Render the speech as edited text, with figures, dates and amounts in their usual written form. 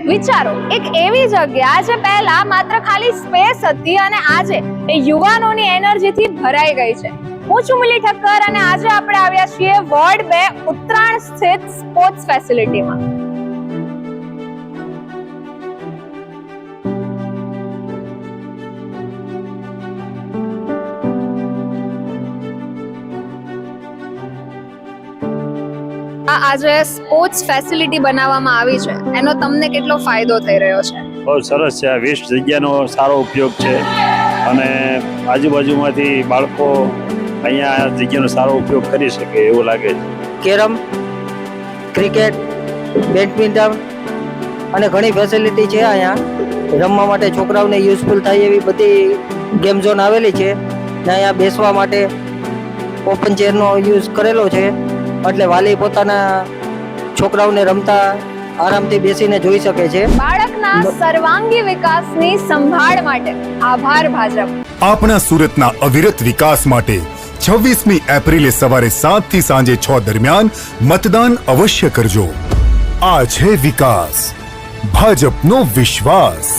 વિચારો, એક એવી જગ્યા જે પહેલા માત્ર ખાલી સ્પેસ હતી અને આજે એ યુવાનોની એનર્જીથી ભરાઈ ગઈ છે. હું છું મિલી ઠક્કર અને આજે આપણે આવ્યા છીએ વોર્ડ 2 ઉત્તરાણ સ્થિત સ્પોર્ટ્સ ફેસિલિટીમાં. આજે સ્પોર્ટ્સ ફેસિલિટી બનાવવામાં આવી છે, એનો તમને કેટલો ફાયદો થઈ રહ્યો છે? બહુ સરસ છે. આ વેસ્ટ જગ્યાનો સારો ઉપયોગ છે અને આજુબાજુમાંથી બાળકો અહીંયા આ જગ્યાનો સારો ઉપયોગ કરી શકે એવું લાગે છે. કેરમ, ક્રિકેટ, બેડમિન્ટન અને ઘણી ફેસિલિટી છે અહીંયા રમવા માટે. છોકરાઓને યુઝફુલ થાય એવી બધી ગેમ ઝોન આવેલી છે ને અહીંયા બેસવા માટે ઓપન ચેરનો યુઝ કરેલો છે, એટલે વાલી પોતાના છોકરાઓને રમતા આરામથી બેસીને જોઈ શકે છે. બાળકના સર્વાંગી વિકાસની સંભાળ માટે આભાર ભાજપ. આપણા સુરતના અવિરત વિકાસ માટે 26મી એપ્રિલે સવારે 7 થી સાંજે 6 દરમિયાન મતદાન અવશ્ય કરજો. આ છે વિકાસ, ભાજપનો વિશ્વાસ.